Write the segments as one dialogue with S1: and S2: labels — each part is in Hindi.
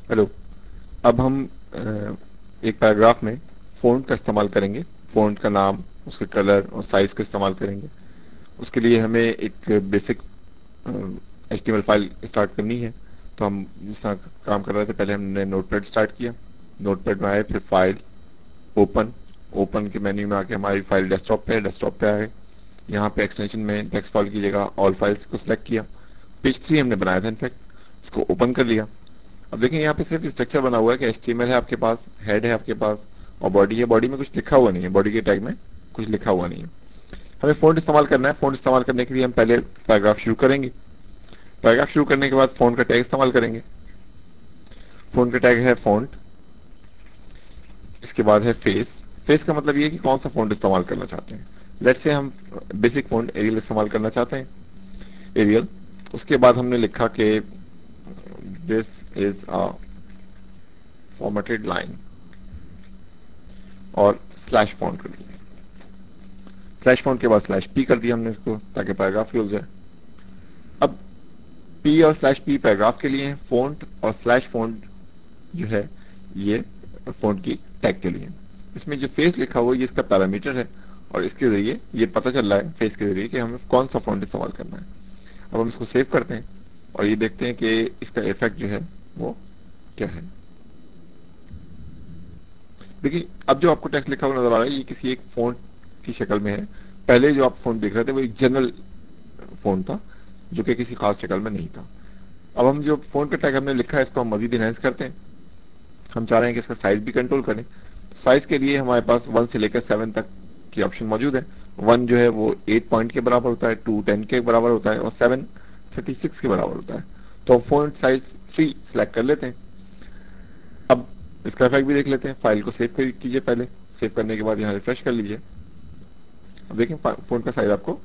S1: हेलो। अब हम एक पैराग्राफ में फ़ॉन्ट का इस्तेमाल करेंगे। फ़ॉन्ट का नाम, उसके कलर और साइज़ का इस्तेमाल करेंगे। उसके लिए हमें एक बेसिक एचटीएमएल फाइल स्टार्ट करनी है। तो हम जिस तरह काम कर रहे थे, पहले हमने नोटपैड स्टार्ट किया। नोटपैड में आए, फिर फाइल, ओपन। ओपन के मेन्यू में आके हमारी फाइल डेस्कटॉप पे आए। यहाँ पे एक्सटेंशन में टेक्स्ट फाइल की जगह ऑल फाइल्स को सिलेक्ट किया। पेज 3 हमने बनाया था इनफैक्ट, उसको ओपन कर लिया। अब देखें यहाँ पे सिर्फ स्ट्रक्चर बना हुआ है कि एचटीएमएल है आपके पास, हेड है आपके पास, और बॉडी है। बॉडी में कुछ लिखा हुआ नहीं है, बॉडी के टैग में कुछ लिखा हुआ नहीं है। हमें फ़ॉन्ट इस्तेमाल करना है। फ़ॉन्ट इस्तेमाल करने के लिए हम पहले पैराग्राफ शुरू करेंगे। पैराग्राफ शुरू करने के बाद फ़ॉन्ट का टैग इस्तेमाल करेंगे। फ़ॉन्ट का टैग है फ़ॉन्ट। इसके बाद है फेस। फेस का मतलब ये है कि कौन सा फ़ॉन्ट इस्तेमाल करना चाहते हैं। लेट्स से हम बेसिक फ़ॉन्ट एरियल इस्तेमाल करना चाहते हैं, एरियल। उसके बाद हमने लिखा कि this is a formatted line, और स्लैश फ़ॉन्ट कर दिया। स्लैश फ़ॉन्ट के बाद स्लैश पी कर दिया हमने इसको, ताकि पैराग्राफ क्लोज जाए। अब पी और स्लैश पी पैराग्राफ के लिए है, फ़ॉन्ट और स्लैश फ़ॉन्ट जो है ये फ़ॉन्ट की टैग के लिए। इसमें जो फेस लिखा हुआ है ये इसका पैरामीटर है, और इसके जरिए ये पता चल रहा है फेस के जरिए कि हमें कौन सा फ़ॉन्ट इस्तेमाल करना है। अब हम इसको सेव करते हैं और ये देखते हैं कि इसका इफेक्ट जो है वो क्या है। देखिए, अब जो आपको टेक्स्ट लिखा हुआ नजर आ रहा है ये किसी एक फ़ॉन्ट की शक्ल में है। पहले जो आप फ़ॉन्ट देख रहे थे वो एक जनरल फ़ॉन्ट था, जो कि किसी खास शक्ल में नहीं था। अब हम जो फ़ॉन्ट का टैग हमने लिखा है इसको हम मजीद इनहेंस करते हैं। हम चाह रहे हैं कि इसका साइज भी कंट्रोल करें। तो साइज के लिए हमारे पास 1 से लेकर 7 तक की ऑप्शन मौजूद है। 1 जो है वो 8 पॉइंट के बराबर होता है, 2 10 के बराबर होता है, और 7 36 के बराबर होता है। तो हम फॉन्ट साइज 3 सिलेक्ट कर लेते हैं। अब इसका इफेक्ट भी देख लेते हैं। फाइल को सेव कीजिए पहले। सेव करने के बाद यहाँ रिफ्रेश कर लीजिए। अब देखिए फॉन्ट का साइज आपको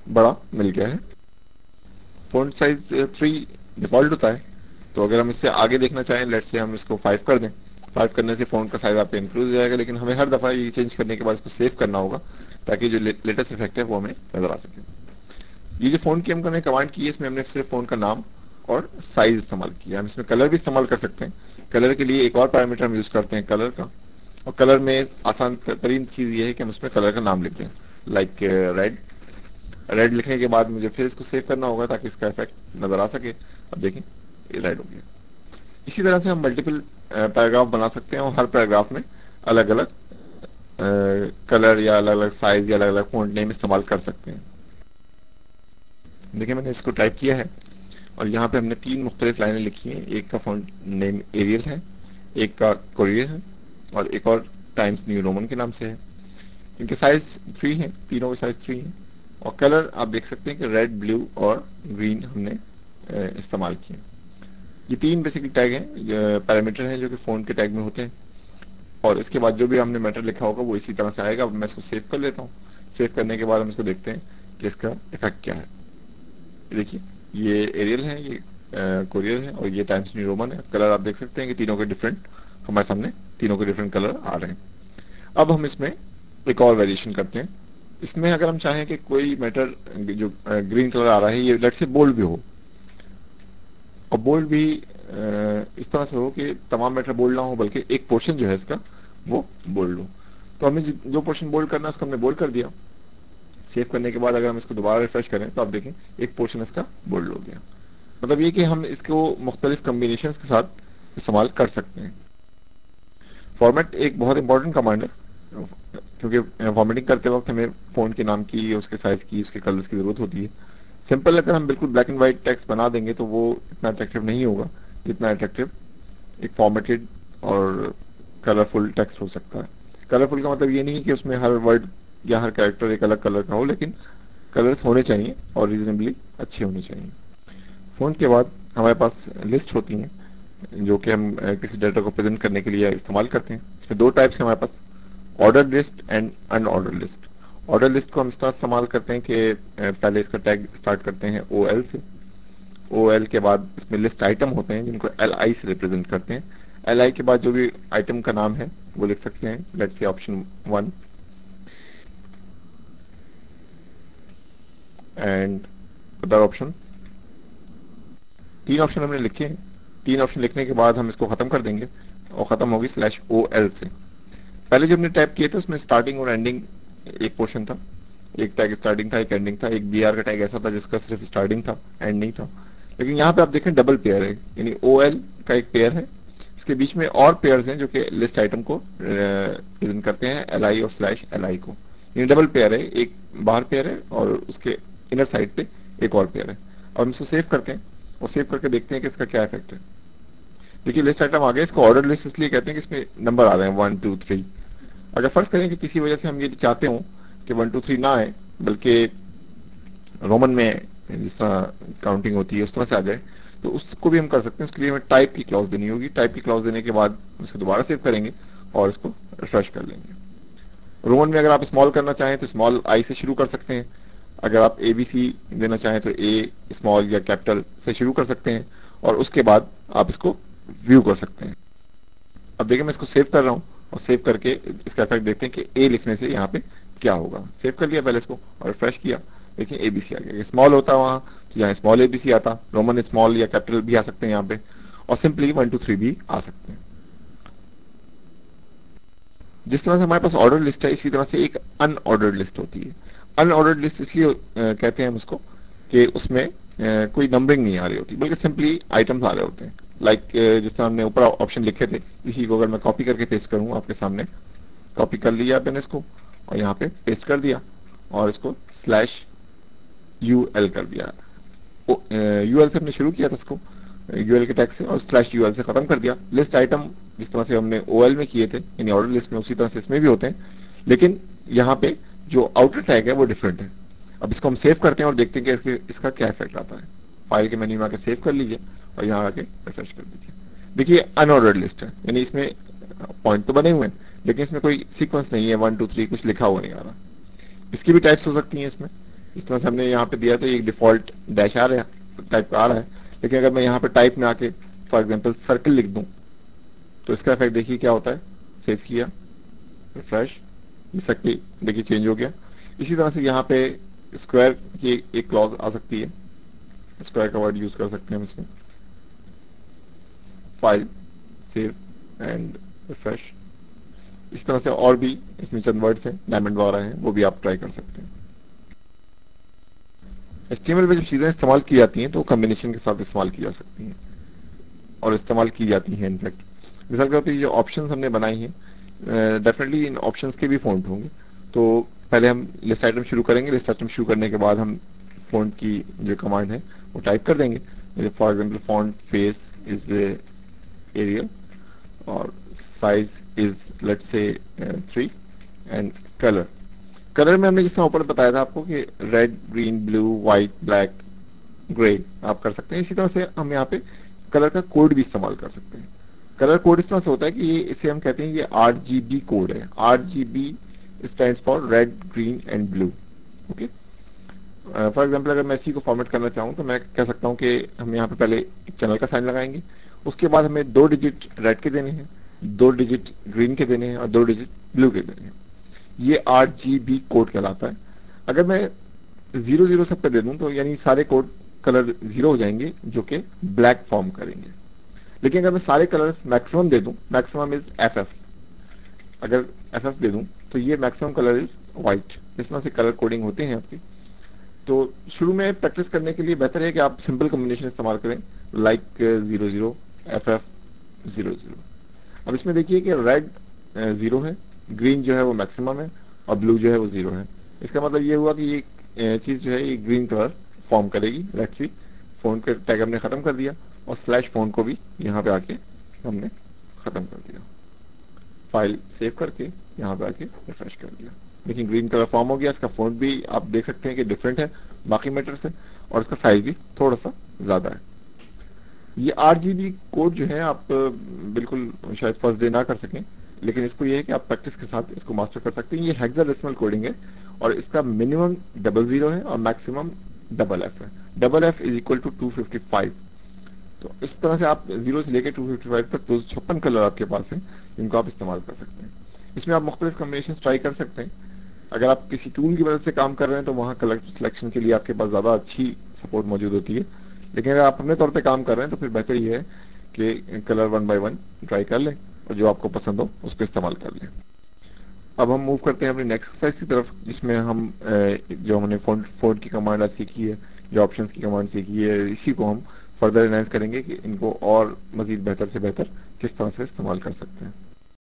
S1: बड़ा मिल गया है। फॉन्ट साइज 3 डिफॉल्ट होता है। तो अगर हम इससे आगे देखना चाहें, लेट से हम इसको 5 कर दें। 5 करने से फॉन्ट का साइज आपका इंक्रीज हो जाएगा, लेकिन हमें हर दफा ये चेंज करने के बाद इसको सेव करना होगा, ताकि जो लेटेस्ट इफेक्ट है वो हमें नजर आ सके। ये जो फॉन्ट की हमने कमांड की है, इसमें हमने सिर्फ फॉन्ट का नाम और साइज इस्तेमाल किया। हम इसमें कलर भी इस्तेमाल कर सकते हैं। कलर के लिए एक और पैरामीटर हम यूज करते हैं, कलर का। और कलर में आसान तरीन चीज ये है कि हम उसमें कलर का नाम लिख दें, लाइक रेड। रेड लिखने के बाद मुझे फिर इसको सेव करना होगा ताकि इसका इफेक्ट नजर आ सके। अब देखें ये रेड हो गया। इसी तरह से हम मल्टीपल पैराग्राफ बना सकते हैं, और हर पैराग्राफ में अलग अलग कलर या अलग अलग साइज या अलग अलग फॉन्ट नेम इस्तेमाल कर सकते हैं। देखिए मैंने इसको टाइप किया है, और यहाँ पे हमने 3 मुख्तलिफ लाइनें लिखी हैं। एक का फॉन्ट नेम एरियल है, एक का कोरियर है, और एक और टाइम्स न्यू रोमन के नाम से है। इनके साइज 3 हैं, तीनों के साइज 3 हैं। और कलर आप देख सकते हैं कि रेड, ब्लू और ग्रीन हमने इस्तेमाल किए। ये 3 बेसिकली टैग हैं, पैरामीटर हैं, जो कि फ़ॉन्ट के टैग में होते हैं। और इसके बाद जो भी हमने मैटर लिखा होगा वो इसी तरह से आएगा। अब मैं इसको सेव कर लेता हूँ। सेव करने के बाद हम इसको देखते हैं कि इसका इफेक्ट क्या है। देखिए ये एरियल है, ये कोरियर है, और ये टाइम्स न्यू रोमन है। कलर आप देख सकते हैं कि तीनों के डिफरेंट हमारे सामने, तीनों के डिफरेंट कलर आ रहे हैं। अब हम इसमें एक और वेरिएशन करते हैं। इसमें अगर हम चाहें कि कोई मैटर जो ग्रीन कलर आ रहा है ये लेट से बोल्ड भी हो, और बोल्ड भी इस तरह से हो कि तमाम मैटर बोल्ड ना हो, बल्कि एक पोर्शन जो है इसका वो बोल्ड हो। तो हमें जो पोर्शन बोल्ड करना है उसको हमने बोल्ड कर दिया। सेव करने के बाद अगर हम इसको दोबारा रिफ्रेश करें तो आप देखें एक पोर्शन इसका बोल्ड हो गया। मतलब ये कि हम इसको मुख्तलिफ कम्बिनेशन के साथ इस्तेमाल कर सकते हैं। फॉर्मेट एक बहुत इंपॉर्टेंट कमांड है, क्योंकि फॉर्मेटिंग करते वक्त हमें फ़ॉन्ट के नाम की, उसके साइज की, उसके कलर्स की जरूरत होती है। सिंपल अगर हम बिल्कुल ब्लैक एंड व्हाइट टेक्स्ट बना देंगे तो वो इतना अट्रैक्टिव नहीं होगा जितना अट्रैक्टिव एक फॉर्मेटेड और कलरफुल टेक्स्ट हो सकता है। कलरफुल का मतलब ये नहीं कि उसमें हर वर्ड या हर कैरेक्टर एक अलग कलर का हो, लेकिन कलर्स होने चाहिए और रीजनेबली अच्छे होने चाहिए। फ़ॉन्ट के बाद हमारे पास लिस्ट होती हैं, जो कि हम किसी डाटा को प्रेजेंट करने के लिए इस्तेमाल करते हैं। इसमें 2 टाइप्स हैं हमारे पास, order list and unorder list. Order list को हम इस तरह इस्तेमाल करते हैं कि पहले इसका टैग स्टार्ट करते हैं OL से। OL के बाद इसमें लिस्ट आइटम होते हैं जिनको LI से रिप्रेजेंट करते हैं। LI के बाद जो भी आइटम का नाम है वो लिख सकते हैं, let's say option 1 and other option. 3 option हमने लिखे हैं। 3 ऑप्शन लिखने के बाद हम इसको खत्म कर देंगे और खत्म होगी /OL से। पहले जो हमने टाइप किए थे उसमें स्टार्टिंग और एंडिंग एक पोर्शन था, एक टैग स्टार्टिंग था, एक एंडिंग था, एक BR का टैग ऐसा था जिसका सिर्फ स्टार्टिंग था, एंड नहीं था। लेकिन यहाँ पे आप देखें डबल पेयर है, यानी OL का एक पेयर है, इसके बीच में और पेयर्स हैं जो कि लिस्ट आइटम को रिप्रेजेंट करते हैं, LI और /LI को, यानी डबल पेयर है, एक बाहर पेयर है और उसके इनर साइड पे एक और पेयर है। और हम इसको सेव करते हैं और सेव करके देखते हैं कि इसका क्या इफेक्ट है। देखिए लिस्ट आइटम आ गया, इसको ऑर्डर लिस्ट इसलिए कहते हैं कि इसमें नंबर आ रहे हैं 1 2 3। अगर फर्ज करें कि किसी वजह से हम ये चाहते हो कि 1 2 3 ना आए बल्कि रोमन में जिस तरह काउंटिंग होती है उस तरह से आ जाए, तो उसको भी हम कर सकते हैं। उसके लिए हमें टाइप की क्लॉज देनी होगी, टाइप की क्लॉज देने के बाद उसको दोबारा सेव करेंगे और इसको रिफ्रेश कर लेंगे। रोमन में अगर आप स्मॉल करना चाहें तो स्मॉल I से शुरू कर सकते हैं, अगर आप ABC देना चाहें तो A स्मॉल या कैपिटल से शुरू कर सकते हैं और उसके बाद आप इसको व्यू कर सकते हैं। अब देखिए मैं इसको सेव कर रहा हूं और सेव करके इसका इफेक्ट देखते हैं कि A लिखने से यहाँ पे क्या होगा। सेव कर लिया पहले इसको और रिफ्रेश किया, देखिए ABC आ गया। स्मॉल होता वहां तो यहाँ स्मॉल ABC आता, रोमन स्मॉल या कैपिटल भी आ सकते हैं यहाँ पे, और सिंपली 1 2 3 भी आ सकते हैं। जिस तरह से हमारे पास ऑर्डर लिस्ट है इसी तरह से एक अनऑर्डर्ड लिस्ट होती है। अनऑर्डर्ड लिस्ट इसलिए कहते हैं हम उसको कि उसमें कोई नंबरिंग नहीं आ रही होती बल्कि सिंपली आइटम्स आ रहे होते हैं। लाइक जिस तरह हमने ऊपर ऑप्शन लिखे थे, इसी को अगर मैं कॉपी करके पेस्ट करूं आपके सामने, कॉपी कर लिया मैंने इसको और यहाँ पे पेस्ट कर दिया और इसको /UL कर दिया। UL से हमने शुरू किया था इसको, UL के टैग से, और /UL से खत्म कर दिया। लिस्ट आइटम जिस तरह से हमने OL में किए थे यानी ऑर्डर लिस्ट में, उसी तरह से इसमें भी होते हैं, लेकिन यहाँ पे जो आउटर टैग है वो डिफरेंट है। अब इसको हम सेव करते हैं और देखते हैं कि इसका क्या इफेक्ट आता है। फाइल के मेन्यू में आके सेव कर लीजिए और यहाँ आके रिफ्रेश कर दीजिए। देखिए अनऑर्डर्ड लिस्ट है, यानी इसमें पॉइंट तो बने हुए हैं लेकिन इसमें कोई सीक्वेंस नहीं है, 1 2 3 कुछ लिखा हुआ नहीं आ रहा। इसकी भी टाइप्स हो सकती हैं इसमें, इस तरह से हमने यहाँ पे दिया तो एक डिफॉल्ट डैश आ रहा है, टाइप का आ रहा है, लेकिन अगर मैं यहाँ पे टाइप में आके फॉर एग्जाम्पल सर्कल लिख दूं तो इसका इफेक्ट देखिए क्या होता है। सेव किया, रिफ्रेश, सर्कल देखिए चेंज हो गया। इसी तरह से यहाँ पे स्क्वायर की एक क्लॉज आ सकती है, स्क्वायर का वर्ड यूज कर सकते हैं हम इसमें। File, save and refresh. इस तरह से और भी इसमें चंद वर्ड्स हैं, डायमंड वगैरह हैं, वो भी आप ट्राई कर सकते हैं। HTML में जब चीजें इस्तेमाल की जाती हैं तो कॉम्बिनेशन के साथ इस्तेमाल की जा सकती हैं और इस्तेमाल की जाती हैं। इनफैक्ट मिसाल के तौर पर जो ऑप्शंस हमने बनाई हैं, डेफिनेटली इन ऑप्शंस के भी फॉन्ट होंगे। तो पहले हम लिस्ट आइटम शुरू करेंगे, लिस्ट आइटम शुरू करने के बाद हम फॉन्ट की जो कमांड है वो टाइप कर देंगे। For example font face is Arial और size is let's say 3 and colour में हमने जिस तरह ऊपर बताया था आपको कि red, green, blue, white, black, grey आप कर सकते हैं। इसी तरह से हम यहाँ पे कलर का कोड भी इस्तेमाल कर सकते हैं। कलर कोड इस तरह से होता है कि ये इसे हम कहते हैं ये RGB कोड है। RGB stands for red, green and blue. Okay, for example अगर मैं इसी को फॉर्मेट करना चाहूँ तो मैं कह सकता हूँ कि हम यहाँ पे पहले एक चैनल का साइन लगाएंगे, उसके बाद हमें 2 डिजिट रेड के देने हैं, 2 डिजिट ग्रीन के देने हैं और 2 डिजिट ब्लू के देने हैं। ये RGB कोड कहलाता है। अगर मैं 0 सब पे दे दूं तो यानी सारे कोड कलर 0 हो जाएंगे जो कि ब्लैक फॉर्म करेंगे। लेकिन अगर मैं सारे कलर्स मैक्सिमम दे दूं, मैक्सिमम इज FF, अगर FF दे दूं तो ये मैक्सिमम कलर इज व्हाइट। इस तरह से कलर कोडिंग होते हैं आपकी। तो शुरू में प्रैक्टिस करने के लिए बेहतर है कि आप सिंपल कॉम्बिनेशन इस्तेमाल करें, लाइक 00 FF 00। अब इसमें देखिए कि रेड 0 है, ग्रीन जो है वो मैक्सिमम है और ब्लू जो है वो 0 है। इसका मतलब ये हुआ कि ये चीज जो है ये ग्रीन कलर फॉर्म करेगी। लेट्स सी, फॉन्ट का टैग हमने खत्म कर दिया और /फॉन्ट को भी यहाँ पे आके हमने खत्म कर दिया। फाइल सेव करके यहाँ पे आके रिफ्रेश कर दिया। लेकिन ग्रीन कलर फॉर्म हो गया। इसका फॉन्ट भी आप देख सकते हैं कि डिफरेंट है बाकी मैटर से और इसका साइज भी थोड़ा सा ज्यादा है। ये RGB कोड जो है आप बिल्कुल शायद फर्स्ट डे ना कर सकें, लेकिन इसको ये है कि आप प्रैक्टिस के साथ इसको मास्टर कर सकते हैं। ये हेक्साडेसिमल कोडिंग है और इसका मिनिमम 00 है और मैक्सिमम FF है। FF is equal to 255। तो इस तरह से आप 0 से लेकर 255 तक 256 कलर आपके पास हैं जिनको आप इस्तेमाल कर सकते हैं। इसमें आप मुख्तलिफ कॉम्बिनेशन ट्राई कर सकते हैं। अगर आप किसी टूल की मदद से काम कर रहे हैं तो वहां कलर सिलेक्शन के लिए आपके पास ज्यादा अच्छी सपोर्ट मौजूद होती है। लेकिन अगर आप अपने तौर पे काम कर रहे हैं तो फिर बेहतर ये है कि कलर 1 बाय 1 ट्राई कर लें और जो आपको पसंद हो उसको इस्तेमाल कर लें। अब हम मूव करते हैं अपनी नेक्स्ट एक्सरसाइज की तरफ, जिसमें हम जो हमने फोल्ड की कमांड आज सीखी है, जो ऑप्शंस की कमांड सीखी है, इसी को हम फर्दर एनहांस करेंगे कि इनको और मजीद बेहतर से बेहतर किस तरह से इस्तेमाल कर सकते हैं।